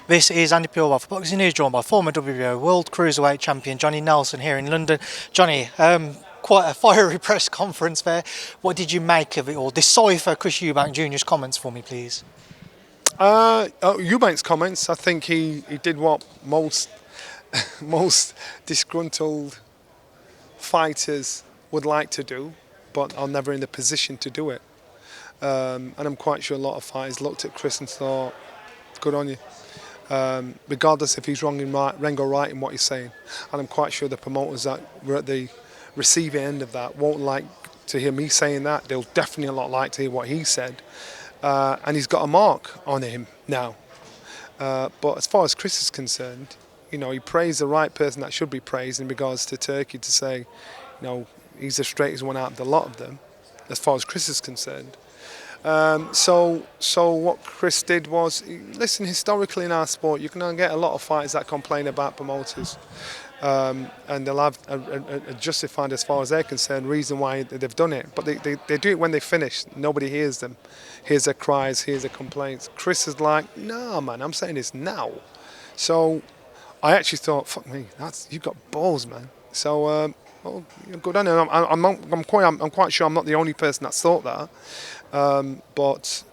This is Andi Purewal for Boxing News, joined by former WBO World Cruiserweight Champion Johnny Nelson here in London. Johnny, quite a fiery press conference there. What did you make of it all? Decipher Chris Eubank Jr.'s comments for me, please. Eubank's comments, I think he did what most most disgruntled fighters would like to do, but are never in the position to do it. And I'm quite sure a lot of fighters looked at Chris and thought, good on you. Regardless if he's wrong or right in what he's saying. And I'm quite sure the promoters that were at the receiving end of that won't like to hear me saying that. They'll definitely not like to hear what he said. And he's got a mark on him now. But as far as Chris is concerned, you know, he praised the right person that should be praised in regards to Turkey, to say, you know, he's the straightest one out of the lot of them, as far as Chris is concerned. So what Chris did was, listen, historically in our sport, you can get a lot of fighters that complain about promoters. And they'll have a justified, as far as they're concerned, reason why they've done it. But they do it when they finish. Nobody hears them. Hears their cries, hears their complaints. Chris is like, nah, man, I'm saying this now. So I actually thought, fuck me, you've got balls, man. So well, good on him. I'm quite sure I'm not the only person that's thought that. But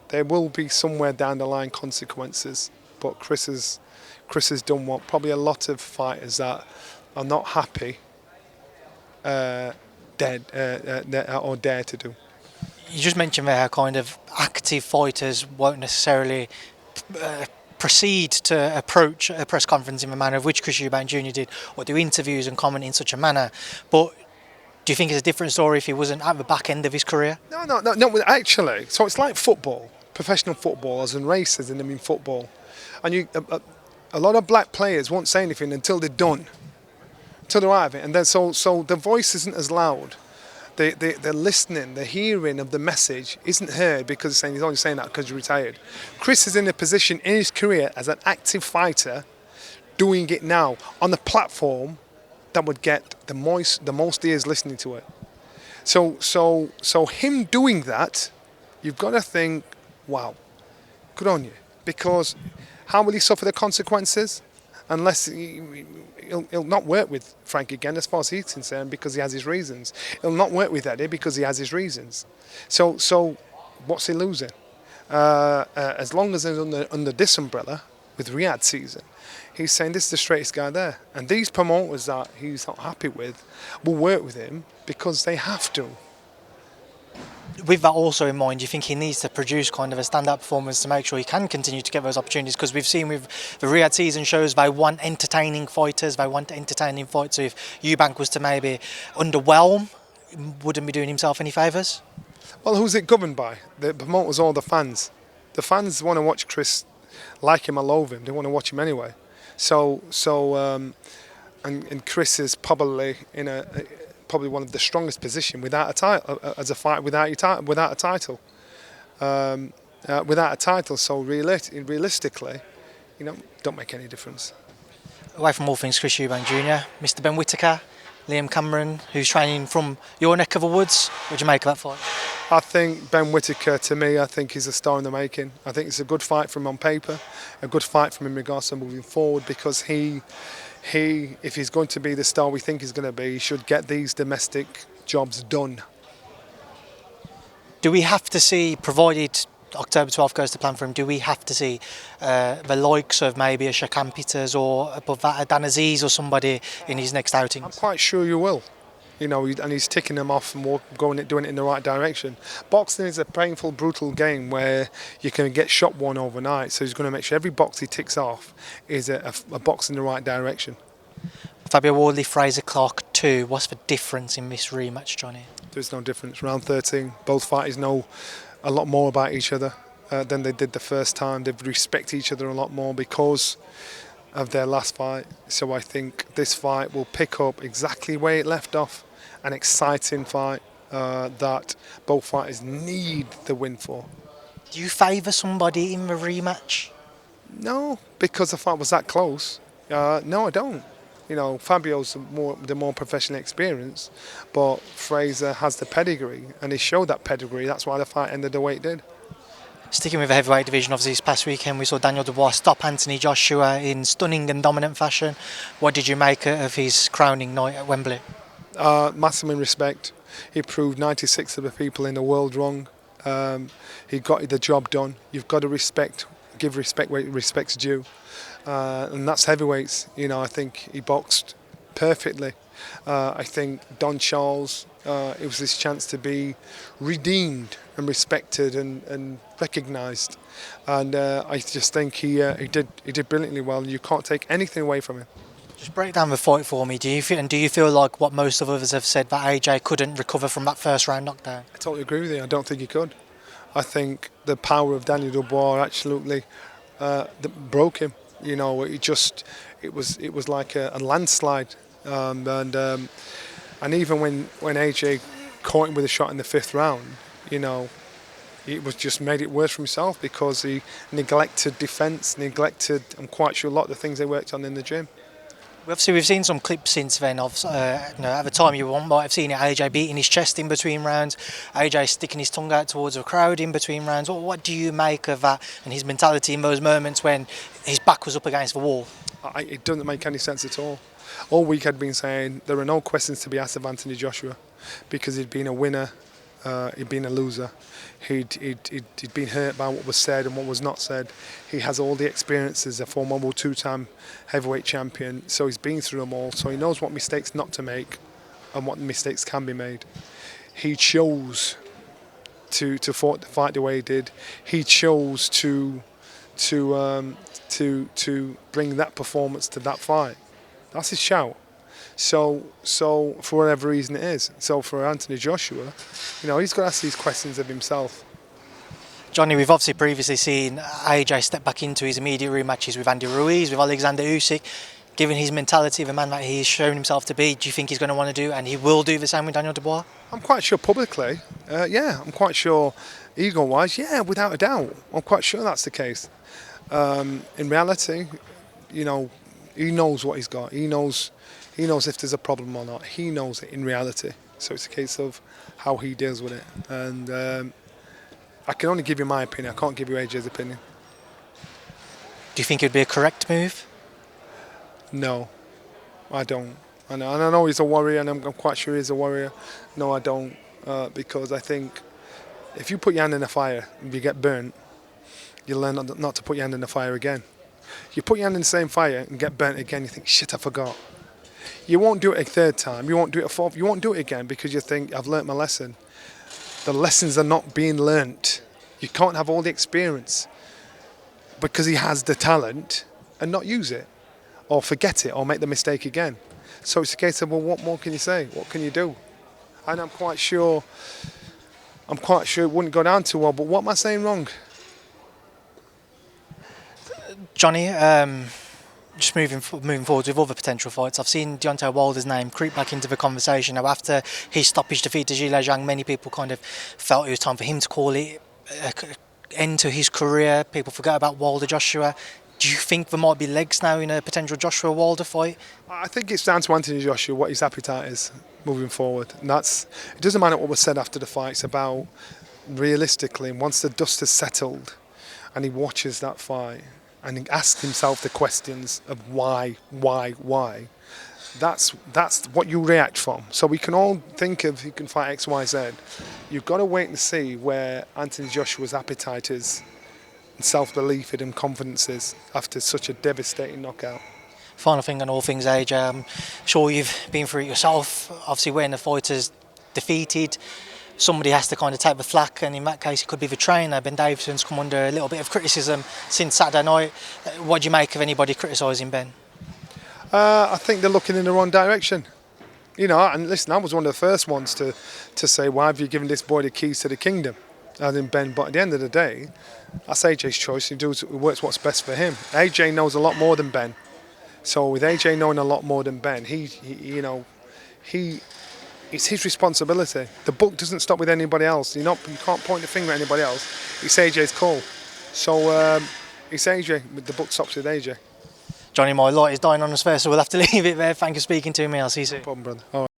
there will be somewhere down the line consequences. But Chris has done what probably a lot of fighters that are not happy dare to do. You just mentioned there how kind of active fighters won't necessarily proceed to approach a press conference in the manner of which Chris Eubank Jr. did, or do interviews and comment in such a manner. But do you think it's a different story if he wasn't at the back end of his career? No, actually. So it's like football, professional footballers and races in football. And a lot of black players won't say anything until they're done, until they're out of it. And then so the voice isn't as loud. The listening, the hearing of the message isn't heard because he's only saying that because he's retired. Chris is in a position in his career as an active fighter, doing it now on the platform that would get the most ears listening to it. So him doing that, you've got to think, wow, good on you. Because how will he suffer the consequences? Unless he'll not work with Frank again, as far as he's concerned, because he has his reasons. He'll not work with Eddie because he has his reasons. So what's he losing? As long as he's under this umbrella with Riyadh season, he's saying this is the straightest guy there. And these promoters that he's not happy with will work with him because they have to. With that also in mind, do you think he needs to produce kind of a stand-up performance to make sure he can continue to get those opportunities? Because we've seen with the Riyadh season shows, they want entertaining fighters, they want entertaining fights. So if Eubank was to maybe underwhelm, wouldn't be doing himself any favours? Well, who's it governed by? The promoters or the fans? The fans want to watch Chris, like him or loathe him. They want to watch him anyway. And Chris is probably in probably one of the strongest position without a title, as a fighter without a title. Without a title, so realistically, you know, don't make any difference. Away from all things Chris Eubank Jr., Mr. Ben Whittaker, Liam Cameron, who's training from your neck of the woods. What do you make of that fight? I think Ben Whittaker, to me, I think he's a star in the making. I think it's a good fight from him on paper, a good fight from him in regards to moving forward, because he, if he's going to be the star we think he's going to be, he should get these domestic jobs done. Do we have to see, provided October 12th goes to plan for him, do we have to see the likes of maybe a Shakan Peters or above that a Dan Aziz or somebody in his next outings? I'm quite sure you will. You know, and he's ticking them off and doing it in the right direction. Boxing is a painful, brutal game where you can get shot one overnight. So he's going to make sure every box he ticks off is a box in the right direction. Fabio Wardley, Fraser Clarke 2. What's the difference in this rematch, Johnny? There's no difference. Round 13, both fighters know a lot more about each other than they did the first time. They respect each other a lot more because of their last fight. So I think this fight will pick up exactly where it left off. An exciting fight that both fighters need the win for. Do you favour somebody in the rematch? No, because the fight was that close. No, I don't. You know, Fabio's the more professional experience, but Fraser has the pedigree, and he showed that pedigree. That's why the fight ended the way it did. Sticking with the heavyweight division, obviously this past weekend we saw Daniel Dubois stop Anthony Joshua in stunning and dominant fashion. What did you make of his crowning night at Wembley? Maximum respect. He proved 96 of the people in the world wrong. He got the job done. You've got to give respect where respect's due. And that's heavyweights. I think he boxed perfectly. I think Don Charles, it was his chance to be redeemed and respected and recognised. And I just think he did brilliantly well. You can't take anything away from him. Just break down the fight for me. Do you feel like what most of us have said, that AJ couldn't recover from that first round knockdown? I totally agree with you. I don't think he could. I think the power of Daniel Dubois absolutely broke him. It was like a landslide. And even when AJ caught him with a shot in the 5th round, it was just made it worse for himself because he neglected defence, I'm quite sure, a lot of the things they worked on in the gym. Obviously, we've seen some clips since then of, at the time you might have seen it, AJ beating his chest in between rounds, AJ sticking his tongue out towards the crowd in between rounds. What do you make of that and his mentality in those moments when his back was up against the wall? It doesn't make any sense at all. All week I'd been saying there are no questions to be asked of Anthony Joshua because he'd been a winner, he'd been a loser, he'd been hurt by what was said and what was not said. He has all the experiences, a former World 2-time heavyweight champion, so he's been through them all, so he knows what mistakes not to make and what mistakes can be made. He chose to fight the way he did. He chose to bring that performance to that fight. That's his shout. So for whatever reason it is. So for Anthony Joshua, he's got to ask these questions of himself. Johnny, we've obviously previously seen AJ step back into his immediate rematches with Andy Ruiz, with Alexander Usyk. Given his mentality of a man that he's shown himself to be, do you think he's going to want to do, and he will do the same with Daniel Dubois? I'm quite sure publicly, I'm quite sure ego-wise, without a doubt. I'm quite sure that's the case. In reality, he knows what he's got. He knows if there's a problem or not. He knows it in reality. So it's a case of how he deals with it. And I can only give you my opinion. I can't give you AJ's opinion. Do you think it would be a correct move? No, I don't. And I know he's a warrior, and I'm quite sure he's a warrior. No, I don't, because I think if you put your hand in the fire and you get burnt, you learn not to put your hand in the fire again. You put your hand in the same fire and get burnt again, you think, shit, I forgot. You won't do it a 3rd time, you won't do it a 4th, you won't do it again because you think, I've learnt my lesson. The lessons are not being learnt. You can't have all the experience because he has the talent and not use it, or forget it, or make the mistake again. So it's a case of, well, what more can you say? What can you do? And I'm quite sure it wouldn't go down too well, but what am I saying wrong? Johnny, just moving forward with other potential fights, I've seen Deontay Wilder's name creep back into the conversation. Now, after his stoppage defeat to Zhilei Zhang, many people kind of felt it was time for him to call it an end to his career. People forgot about Wilder-Joshua. Do you think there might be legs now in a potential Joshua-Wilder fight? I think it's down to Anthony Joshua what his appetite is moving forward. And it doesn't matter what was said after the fight. It's about realistically, once the dust has settled and he watches that fight, and he asks himself the questions of why, that's what you react from. So we can all think of he can fight X, Y, Z. You've got to wait and see where Anthony Joshua's appetite is, and self-belief and confidence is after such a devastating knockout. Final thing on all things AJ, I'm sure you've been through it yourself. Obviously when the fighter's defeated, somebody has to kind of take the flak, and in that case it could be the trainer. Ben Davison's come under a little bit of criticism since Saturday night. What do you make of anybody criticising Ben? I think they're looking in the wrong direction. And listen, I was one of the first ones to say, why have you given this boy the keys to the kingdom? As in Ben, but at the end of the day, that's AJ's choice. He works what's best for him. AJ knows a lot more than Ben. So with AJ knowing a lot more than Ben, it's his responsibility. The book doesn't stop with anybody else. You can't point the finger at anybody else. It's AJ's call. So it's AJ. The book stops with AJ. Johnny, my light is dying on us first, so we'll have to leave it there. Thank you for speaking to me. I'll see you soon. No problem, brother. All right.